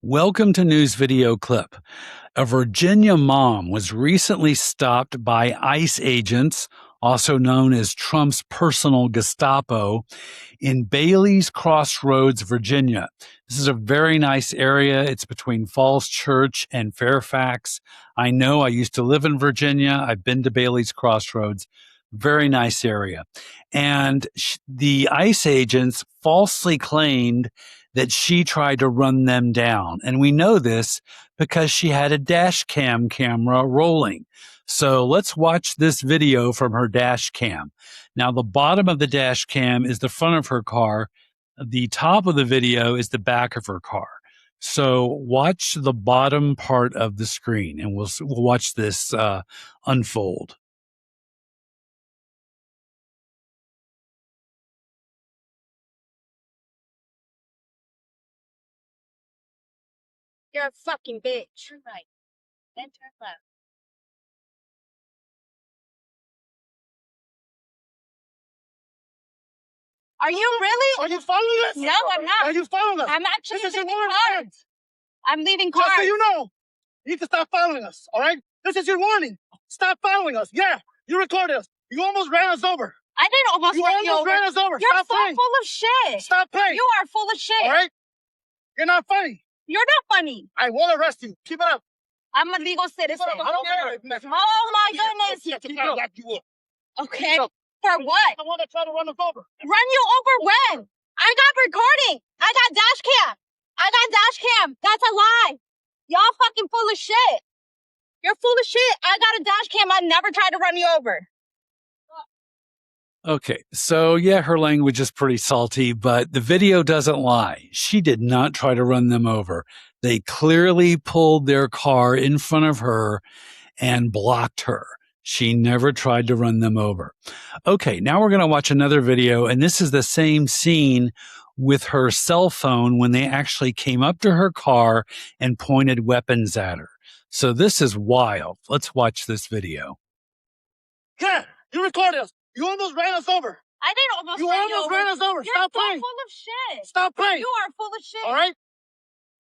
Welcome to News Video Clip. A Virginia mom was recently stopped by ICE agents, also known as Trump's personal Gestapo, in Bailey's Crossroads, Virginia. This is a very nice area. It's between Falls Church and Fairfax. I know I used to live in Virginia. I've been to Bailey's Crossroads. Very nice area. And the ICE agents falsely claimed that she tried to run them down. And we know this because she had a dash cam camera rolling. So let's watch this video from her dash cam. Now, the bottom of the dash cam is the front of her car. The top of the video is the back of her car. So watch the bottom part of the screen and we'll watch this unfold. You're a fucking bitch. Turn right. Then turn left. Are you really? Are you following us? No, I'm not. Are you following us? I'm actually This is your leaving warning. cards. I'm leaving Just so cards. you know, you need to stop following us, all right? This is your warning. Stop following us. Yeah, you recorded us. You almost ran us over. I didn't almost You run you almost over. ran us over. You're Stop so playing. full of shit. Stop playing. You are full of shit. All right? You're not funny. You're not funny. I will arrest you. Keep it up. I'm a legal Keep citizen. it up. I don't care. Oh my goodness. Yeah, keep it up. Like you will. Okay. For what? The one that tried to run us over. Run you over when? I got recording. I got dash cam. I got dash cam. That's a lie. Y'all fucking full of shit. You're full of shit. I got a dash cam. I never tried to run you over. Okay, so yeah, her language is pretty salty, but the video doesn't lie. She did not try to run them over. They clearly pulled their car in front of her and blocked her. She never tried to run them over. Okay, now we're going to watch another video, and this is the same scene with her cell phone when they actually came up to her car and pointed weapons at her. So this is wild. Let's watch this video. Yeah, you recorded us. You almost ran us over. I didn't almost You run almost you over. ran us over. You're Stop so playing. full of shit. Stop playing. You are full of shit. All right?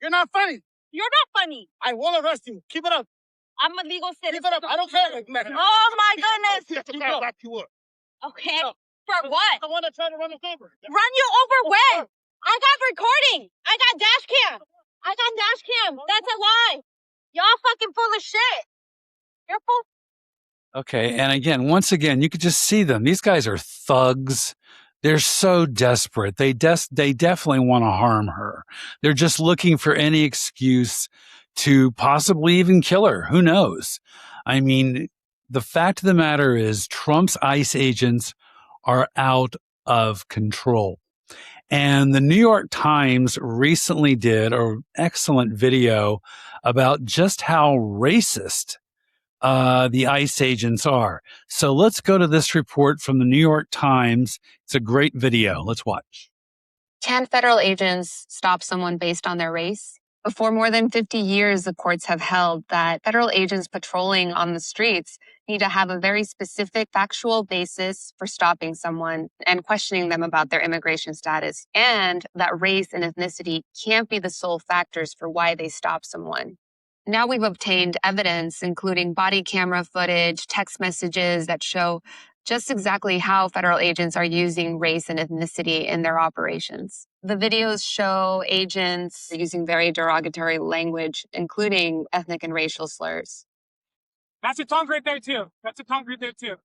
You're not funny. You're not funny. I will arrest you. Keep it up. I'm a legal Keep citizen. it up. I don't care. Oh my goodness. Keep it up. Like you will. Okay. No. For what? The one that tried to run us over. Run you over when? I got recording. I got dash cam. I got dash cam. That's a lie. Y'all fucking full of shit. You're full. Okay, and again, once again, you could just see them. These guys are thugs. They're so desperate. They definitely want to harm her. They're just looking for any excuse to possibly even kill her. Who knows? I mean, the fact of the matter is Trump's ICE agents are out of control. And the New York Times recently did an excellent video about just how racist the ICE agents are. So let's go to this report from the New York Times. It's a great video. Let's watch. Can federal agents stop someone based on their race? For more than 50 years, the courts have held that federal agents patrolling on the streets need to have a very specific factual basis for stopping someone and questioning them about their immigration status, and that race and ethnicity can't be the sole factors for why they stop someone. Now we've obtained evidence, including body camera footage, text messages that show just exactly how federal agents are using race and ethnicity in their operations. The videos show agents using very derogatory language, including ethnic and racial slurs. That's a tongue right there, too. That's a tongue right there, too.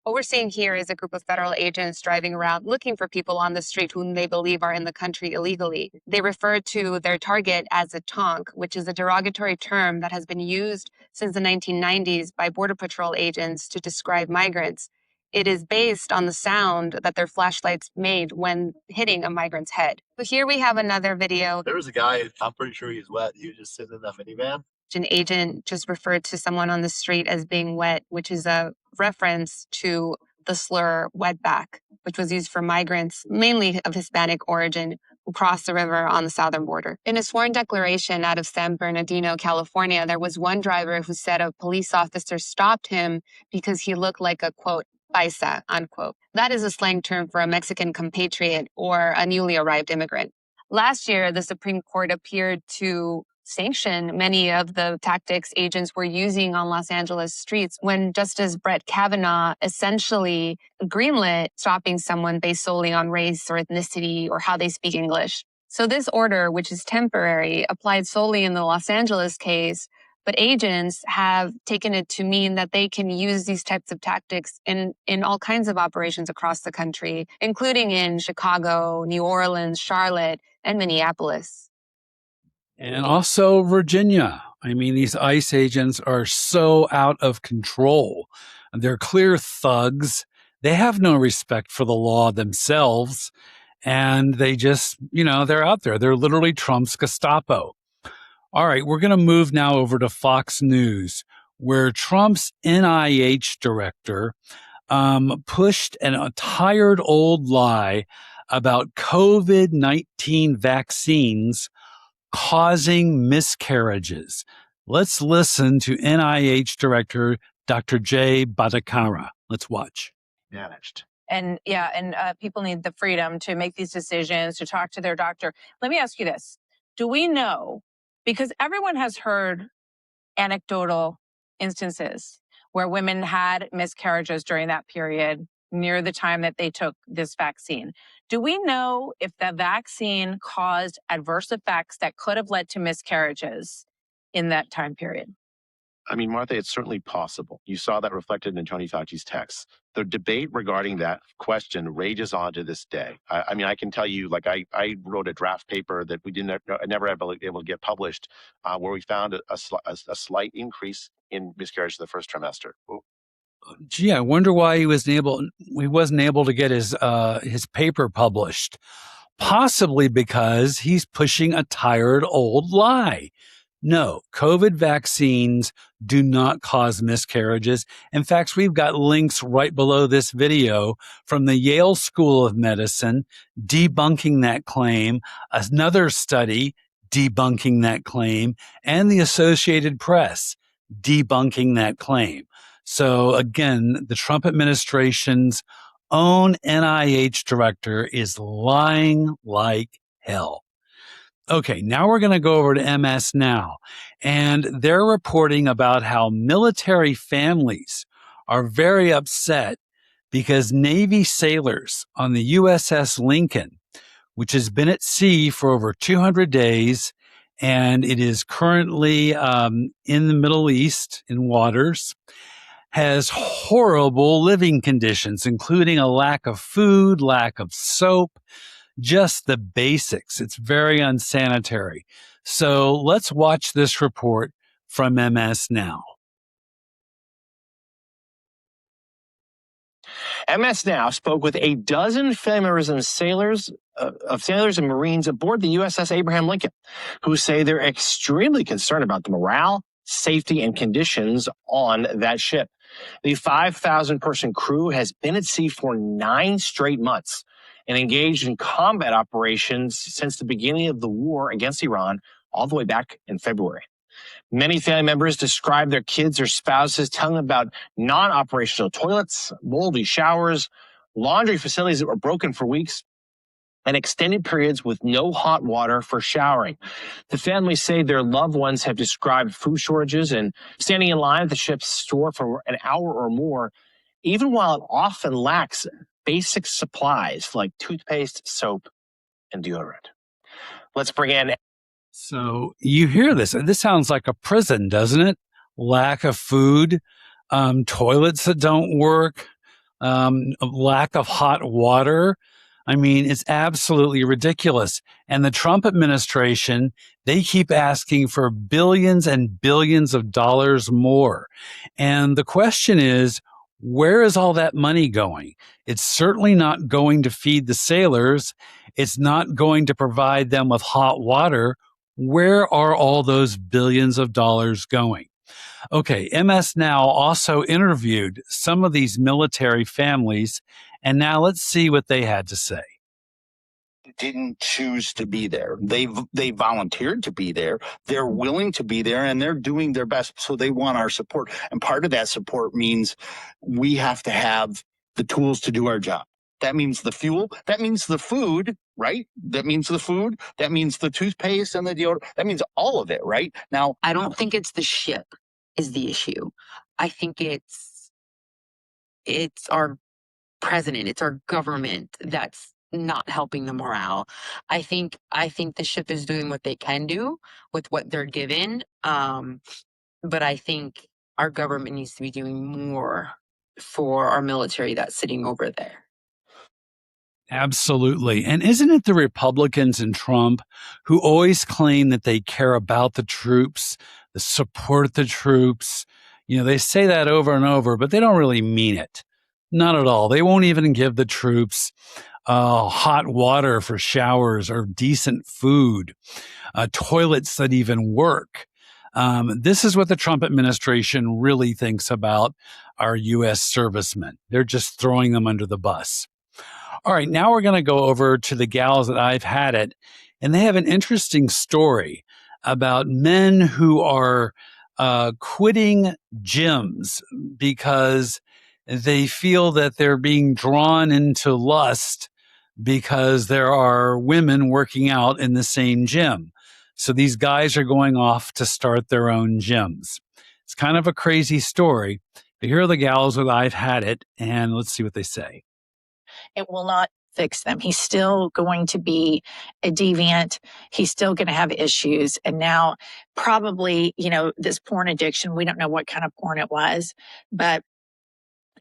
What we're seeing here is a group of federal agents driving around looking for people on the street whom they believe are in the country illegally. They refer to their target as a tonk, which is a derogatory term that has been used since the 1990s by Border Patrol agents to describe migrants. It is based on the sound that their flashlights made when hitting a migrant's head. So here we have another video. There was a guy, I'm pretty sure he's wet. He was just sitting in that minivan. An agent just referred to someone on the street as being wet, which is a reference to the slur wetback, which was used for migrants, mainly of Hispanic origin, who crossed the river on the southern border. In a sworn declaration out of San Bernardino, California, there was one driver who said a police officer stopped him because he looked like a, quote, paisa, unquote. That is a slang term for a Mexican compatriot or a newly arrived immigrant. Last year, the Supreme Court appeared to sanction many of the tactics agents were using on Los Angeles streets when Justice Brett Kavanaugh essentially greenlit stopping someone based solely on race or ethnicity or how they speak English. So this order, which is temporary, applied solely in the Los Angeles case, but agents have taken it to mean that they can use these types of tactics in all kinds of operations across the country, including in Chicago, New Orleans, Charlotte, and Minneapolis. And also Virginia. I mean, these ICE agents are so out of control. They're clear thugs. They have no respect for the law themselves. And they just, they're out there. They're literally Trump's Gestapo. All right, we're going to move now over to Fox News, where Trump's NIH director pushed a tired old lie about COVID-19 vaccines causing miscarriages. Let's listen to NIH Director Dr. Jay Bhattacharya. Let's watch. Managed. And people need the freedom to make these decisions, to talk to their doctor. Let me ask you this. Do we know, because everyone has heard anecdotal instances where women had miscarriages during that period near the time that they took this vaccine. Do we know if the vaccine caused adverse effects that could have led to miscarriages in that time period? I mean, Martha, it's certainly possible. You saw that reflected in Tony Fauci's text. The debate regarding that question rages on to this day. I mean, I can tell you, like, I wrote a draft paper that we never able to get published, where we found a slight increase in miscarriage the first trimester. Gee, I wonder why he wasn't able to get his paper published. Possibly because he's pushing a tired old lie. No, COVID vaccines do not cause miscarriages. In fact, we've got links right below this video from the Yale School of Medicine debunking that claim, another study debunking that claim, and the Associated Press debunking that claim. So again, the Trump administration's own NIH director is lying like hell. Okay, now we're going to go over to MS Now, and they're reporting about how military families are very upset because Navy sailors on the USS Lincoln, which has been at sea for over 200 days, and it is currently in the Middle East in waters, has horrible living conditions, including a lack of food, lack of soap, just the basics. It's very unsanitary. So let's watch this report from MS Now. MS Now spoke with a dozen family members and sailors and Marines aboard the USS Abraham Lincoln, who say they're extremely concerned about the morale, safety, and conditions on that ship. The 5,000-person crew has been at sea for 9 straight months and engaged in combat operations since the beginning of the war against Iran, all the way back in February. Many family members describe their kids or spouses telling them about non-operational toilets, moldy showers, laundry facilities that were broken for weeks, and extended periods with no hot water for showering. The families say their loved ones have described food shortages and standing in line at the ship's store for an hour or more, even while it often lacks basic supplies like toothpaste, soap, and deodorant. Let's bring in. So you hear this. This sounds like a prison, doesn't it? Lack of food, toilets that don't work, lack of hot water. I mean, it's absolutely ridiculous. And the Trump administration, they keep asking for billions and billions of dollars more. And the question is, where is all that money going? It's certainly not going to feed the sailors. It's not going to provide them with hot water. Where are all those billions of dollars going? Okay, MS Now also interviewed some of these military families, and now let's see what they had to say. Didn't choose to be there. They volunteered to be there. They're willing to be there, and they're doing their best. So they want our support. And part of that support means we have to have the tools to do our job. That means the fuel. That means the food, right? That means the food. That means the toothpaste and the deodorant. That means all of it, right? Now, I don't think it's the ship is the issue. I think it's our president, it's our government that's not helping the morale. I think the ship is doing what they can do with what they're given. But I think our government needs to be doing more for our military that's sitting over there. Absolutely. And isn't it the Republicans and Trump who always claim that they care about the troops, that support the troops? You know, they say that over and over, but they don't really mean it. Not at all. They won't even give the troops hot water for showers or decent food, toilets that even work. This is what the Trump administration really thinks about our U.S. servicemen. They're just throwing them under the bus. All right, now we're going to go over to the gals that I've had it, and they have an interesting story about men who are quitting gyms because they feel that they're being drawn into lust because there are women working out in the same gym. So these guys are going off to start their own gyms. It's kind of a crazy story, but here are the gals that I've had it, and let's see what they say. It will not fix them. He's still going to be a deviant. He's still going to have issues. And now probably, this porn addiction, we don't know what kind of porn it was, but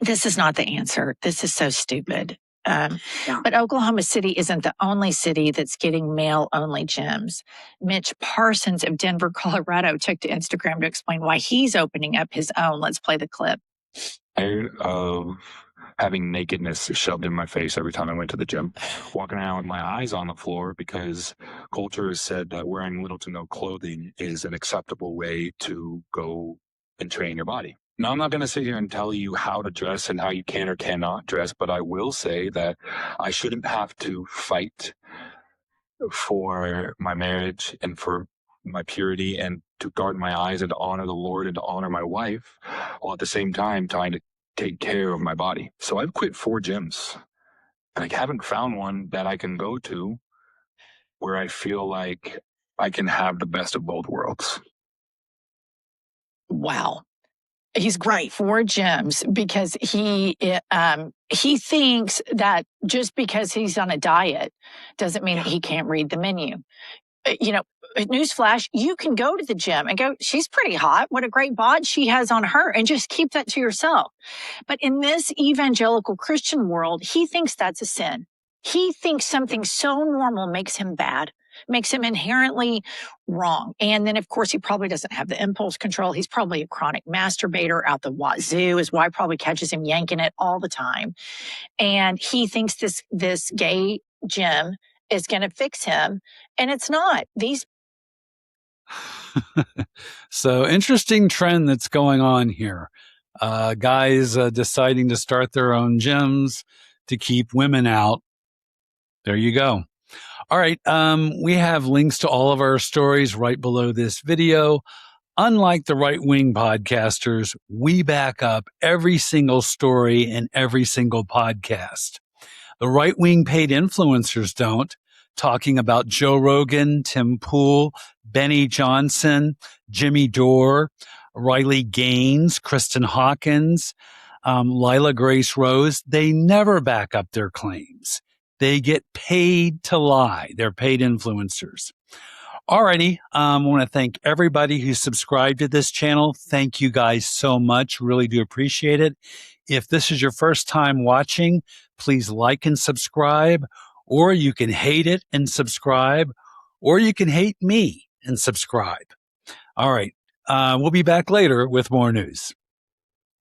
this is not the answer. This is so stupid. But Oklahoma City isn't the only city that's getting male-only gyms. Mitch Parsons of Denver, Colorado, took to Instagram to explain why he's opening up his own. Let's play the clip. Of having nakedness shoved in my face every time I went to the gym, walking around with my eyes on the floor because culture has said that wearing little to no clothing is an acceptable way to go and train your body. Now, I'm not going to sit here and tell you how to dress and how you can or cannot dress, but I will say that I shouldn't have to fight for my marriage and for my purity and to guard my eyes and to honor the Lord and to honor my wife, while at the same time trying to take care of my body. So I've quit 4 gyms, and I haven't found one that I can go to where I feel like I can have the best of both worlds. Wow. He's great for gyms because he thinks that just because he's on a diet doesn't mean that he can't read the menu. Newsflash, you can go to the gym and go, she's pretty hot. What a great bod she has on her, and just keep that to yourself. But in this evangelical Christian world, he thinks that's a sin. He thinks something so normal makes him bad, makes him inherently wrong. And then, of course, he probably doesn't have the impulse control. He's probably a chronic masturbator out the wazoo. His wife probably catches him yanking it all the time. And he thinks this gay gym is going to fix him. And it's not. So interesting trend that's going on here. Guys deciding to start their own gyms to keep women out. There you go. All right. We have links to all of our stories right below this video. Unlike the right-wing podcasters, we back up every single story in every single podcast. The right-wing paid influencers don't, talking about Joe Rogan, Tim Pool, Benny Johnson, Jimmy Dore, Riley Gaines, Kristen Hawkins, Lila Grace Rose. They never back up their claims. They get paid to lie. They're paid influencers. Alrighty. I want to thank everybody who subscribed to this channel. Thank you guys so much. Really do appreciate it. If this is your first time watching, please like and subscribe, or you can hate it and subscribe, or you can hate me and subscribe. All right. We'll be back later with more news.